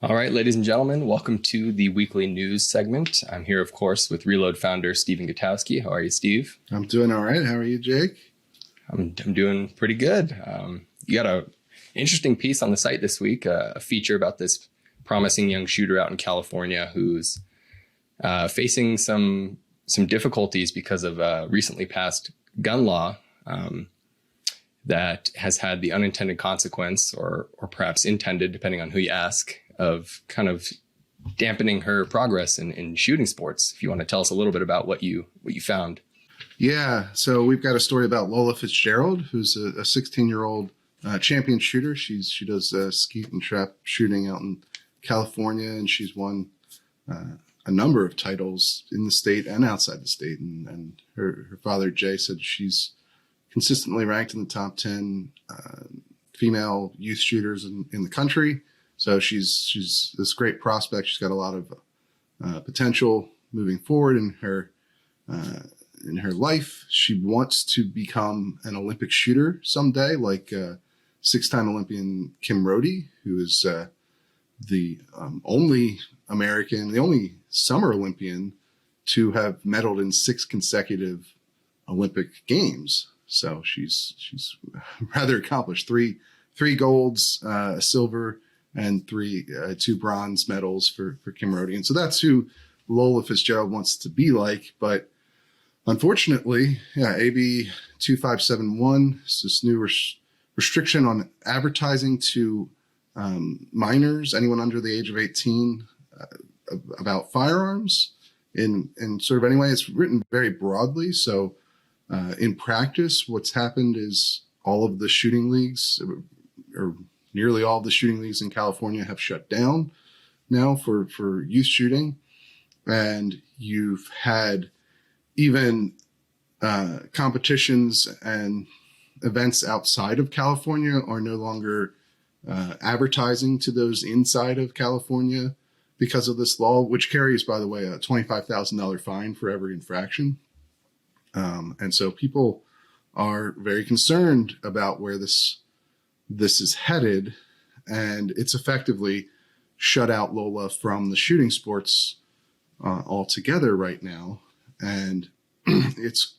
All right, ladies and gentlemen, welcome to the weekly news segment. I'm here, of course, with Reload founder Stephen Gutowski. How are you, Steve? I'm doing all right. How are you, Jake? I'm doing pretty good. You got an interesting piece on the site this week, a feature about this promising young shooter out in California who's facing some difficulties because of a recently passed gun law that has had the unintended consequence, or perhaps intended, depending on who you ask, of kind of dampening her progress in shooting sports. If you want to tell us a little bit about what you found. Yeah, so we've got a story about Lola Fitzgerald, who's a 16-year-old champion shooter. She does skeet and trap shooting out in California, and she's won a number of titles in the state and outside the state. And her father, Jay, said she's consistently ranked in the top 10 female youth shooters in the country. So she's this great prospect. She's got a lot of potential moving forward in her life. She wants to become an Olympic shooter someday, like six-time Olympian Kim Rhode, who is the only American, the only summer Olympian to have medaled in 6 consecutive Olympic Games. So she's rather accomplished. Three golds, a silver, and 2 bronze medals for Kim Rhode. And so that's who Lola Fitzgerald wants to be like. But unfortunately, AB 2571 is this new restriction on advertising to minors, anyone under the age of 18, about firearms. In sort of anyway, it's written very broadly. So in practice, what's happened is all of the shooting leagues, or nearly all of the shooting leagues in California, have shut down now for youth shooting. And you've had even competitions and events outside of California are no longer advertising to those inside of California because of this law, which carries, by the way, a $25,000 fine for every infraction. And so people are very concerned about where this is headed, and it's effectively shut out Lola from the shooting sports altogether right now. And it's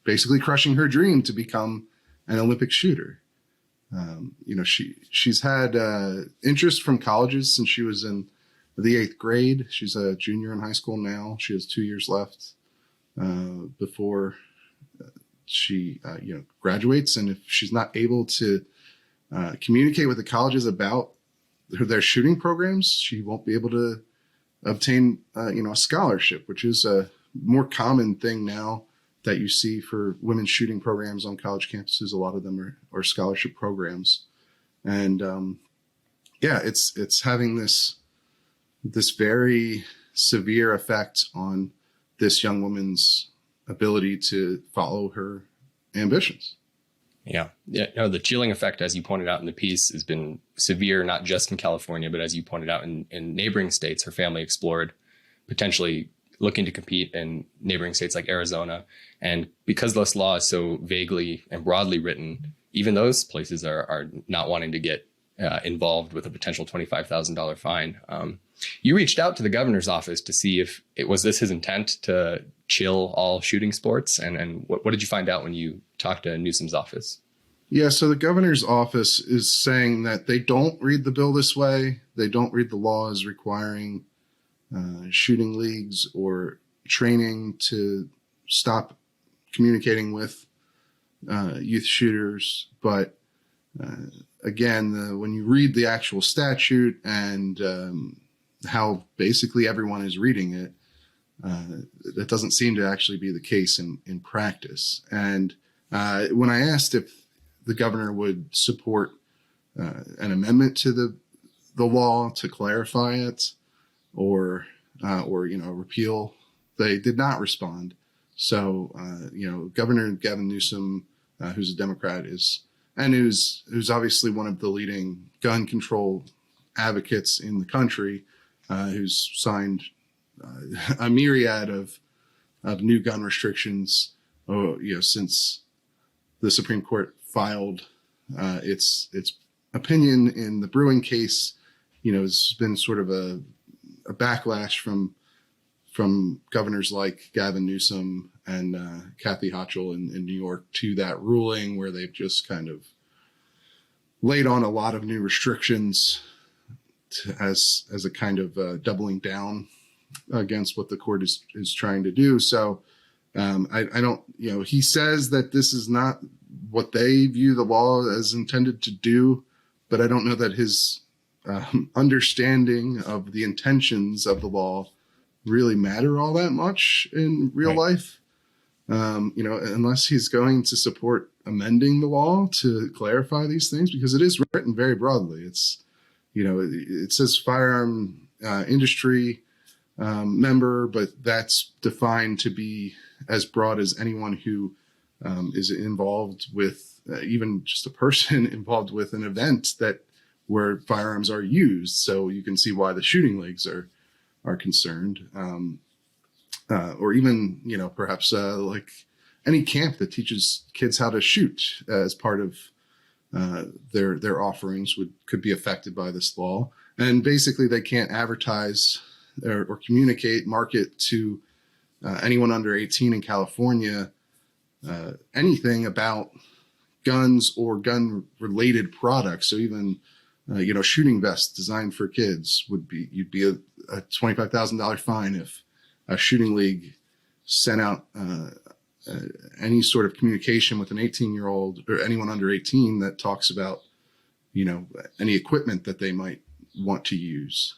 basically crushing her dream to become an Olympic shooter. She's had interest from colleges since she was in the 8th grade. She's a junior in high school now. She has 2 years left before she graduates. And if she's not able to communicate with the colleges about their shooting programs, she won't be able to obtain a scholarship, which is a more common thing now that you see for women's shooting programs on college campuses. A lot of them are scholarship programs. And it's having this very severe effect on this young woman's ability to follow her ambitions. Yeah. No, the chilling effect, as you pointed out in the piece, has been severe, not just in California, but as you pointed out in neighboring states. Her family explored potentially looking to compete in neighboring states like Arizona. And because this law is so vaguely and broadly written, even those places are not wanting to get involved with a potential $25,000 fine. You reached out to the governor's office to see if was this his intent to chill all shooting sports, and what did you find out when you talked to Newsom's office? Yeah, so the governor's office is saying that they don't read the bill this way. They don't read the law as requiring shooting leagues or training to stop communicating with youth shooters. But again, when you read the actual statute and how basically everyone is reading it, that doesn't seem to actually be the case in practice. And when I asked if the governor would support an amendment to the law to clarify it, or repeal, they did not respond. So Governor Gavin Newsom, who's a Democrat, who's obviously one of the leading gun control advocates in the country, who's signed a myriad of new gun restrictions, since the Supreme Court filed its opinion in the Bruen case it's been sort of a backlash from governors like Gavin Newsom and Kathy Hochul in New York to that ruling, where they've just kind of laid on a lot of new restrictions as a kind of doubling down against what the court is trying to do. So I don't, he says that this is not what they view the law as intended to do, but I don't know that his understanding of the intentions of the law really matter all that much in real life. Unless he's going to support amending the law to clarify these things, because it is written very broadly. It's, it says firearm industry member, but that's defined to be as broad as anyone who is involved with, even just a person involved with an event where firearms are used. So you can see why the shooting leagues are concerned, or even, perhaps like any camp that teaches kids how to shoot as part of their offerings could be affected by this law. And basically they can't advertise or market to anyone under 18 in California anything about guns or gun related products. So even shooting vests designed for kids you'd be a $25,000 fine if a shooting league sent out any sort of communication with an 18-year-old or anyone under 18 that talks about, any equipment that they might want to use.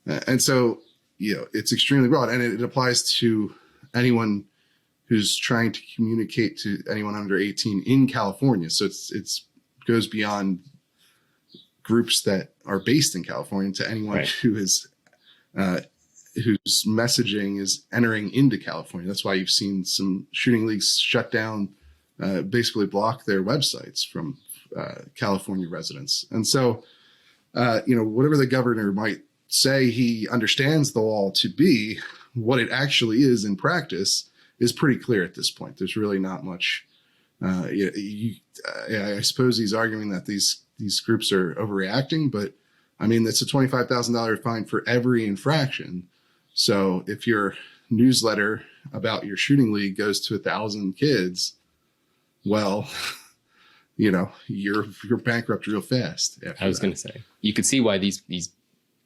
And so, it's extremely broad, and it applies to anyone who's trying to communicate to anyone under 18 in California. So it's goes beyond groups that are based in California to anyone who is whose messaging is entering into California. That's why you've seen some shooting leagues shut down, basically block their websites from California residents. And so, whatever the governor might say he understands the law to be, what it actually is in practice is pretty clear at this point. There's really not much. I suppose he's arguing that these groups are overreacting, but I mean, it's a $25,000 fine for every infraction. So if your newsletter about your shooting league goes to 1,000 kids, well, you're bankrupt real fast. I was going to say, you could see why these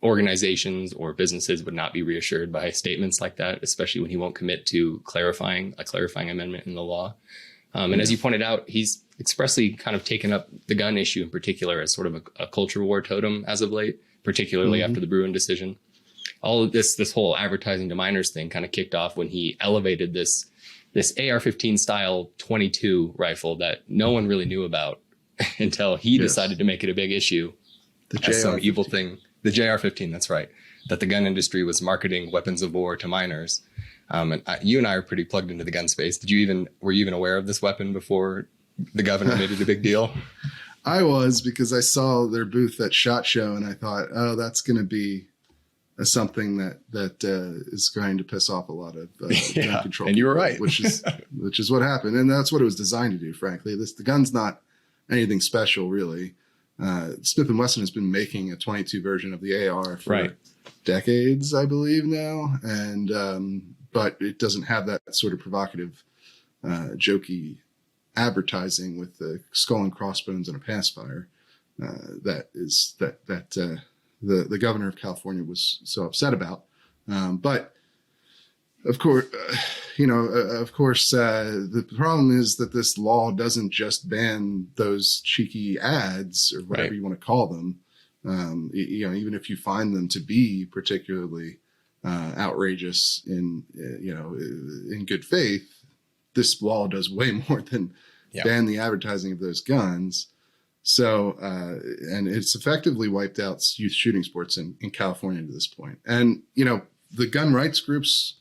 organizations or businesses would not be reassured by statements like that, especially when he won't commit to clarifying amendment in the law. And as you pointed out, he's expressly kind of taken up the gun issue in particular as sort of a culture war totem as of late, particularly after the Bruen decision. All of this whole advertising to minors thing kind of kicked off when he elevated this AR-15 style 22 rifle that no one really knew about until he decided to make it a big issue. As some evil thing. The JR-15, that's right. That the gun industry was marketing weapons of war to minors. You and I are pretty plugged into the gun space. Were you even aware of this weapon before the governor made it a big deal? I was, because I saw their booth at SHOT Show and I thought, oh, that's going to be something that is going to piss off a lot of gun control. And you were right, which is what happened, and that's what it was designed to do. Frankly, the gun's not anything special, really. Smith & Wesson has been making a 22 version of the AR for decades, I believe now, and but it doesn't have that sort of provocative, jokey advertising with the skull and crossbones and a pacifier that the governor of California was so upset about. But of course, the problem is that this law doesn't just ban those cheeky ads or whatever you want to call them. Even if you find them to be particularly outrageous in good faith, this law does way more than ban the advertising of those guns. So, and it's effectively wiped out youth shooting sports in California to this point. And, the gun rights groups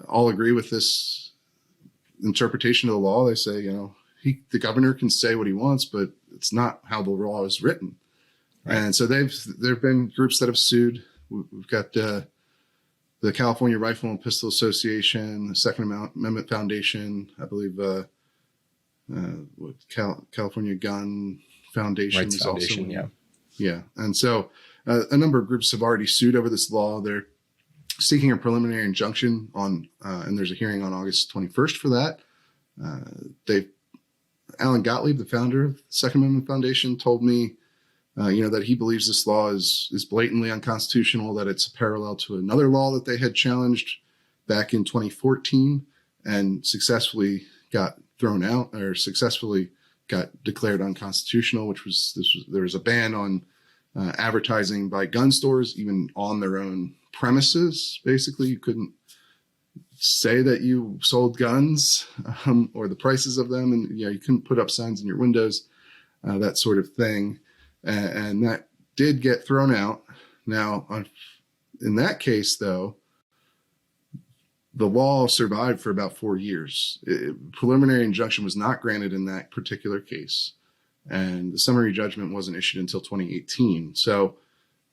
all agree with this interpretation of the law. They say, the governor can say what he wants, but it's not how the law is written. Right. And so there've been groups that have sued. We've got the California Rifle and Pistol Association, the Second Amendment Foundation, I believe, California Gun Foundation Rights is Foundation, also, yeah. And so A number of groups have already sued over this law. They're seeking a preliminary injunction on, and there's a hearing on August 21st for that. Alan Gottlieb, the founder of the Second Amendment Foundation, told me, that he believes this law is blatantly unconstitutional, that it's a parallel to another law that they had challenged back in 2014 and successfully got thrown out, or successfully got declared unconstitutional, there was a ban on advertising by gun stores, even on their own premises. Basically, you couldn't say that you sold guns or the prices of them, and you couldn't put up signs in your windows, that sort of thing. And that did get thrown out. Now, in that case, though, the law survived for about 4 years. Preliminary injunction was not granted in that particular case, and the summary judgment wasn't issued until 2018. So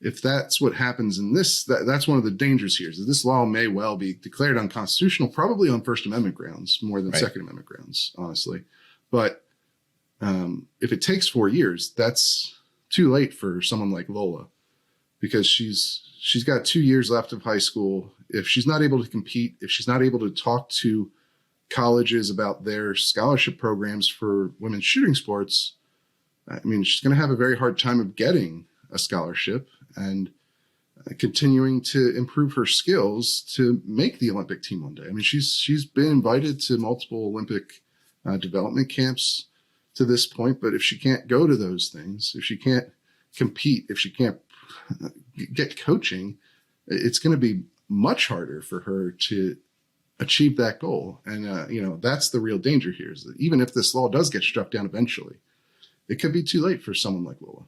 if that's what happens in this, that's one of the dangers here, is that this law may well be declared unconstitutional, probably on First Amendment grounds more than Second Amendment grounds, honestly. But if it takes 4 years, that's too late for someone like Lola, because she's got 2 years left of high school. If she's not able to compete, if she's not able to talk to colleges about their scholarship programs for women's shooting sports, I mean, she's going to have a very hard time of getting a scholarship and continuing to improve her skills to make the Olympic team one day. I mean, she's been invited to multiple Olympic development camps to this point, but if she can't go to those things, if she can't compete, if she can't get coaching, it's going to be much harder for her to achieve that goal. And, that's the real danger here, is that even if this law does get struck down eventually, it could be too late for someone like Lola.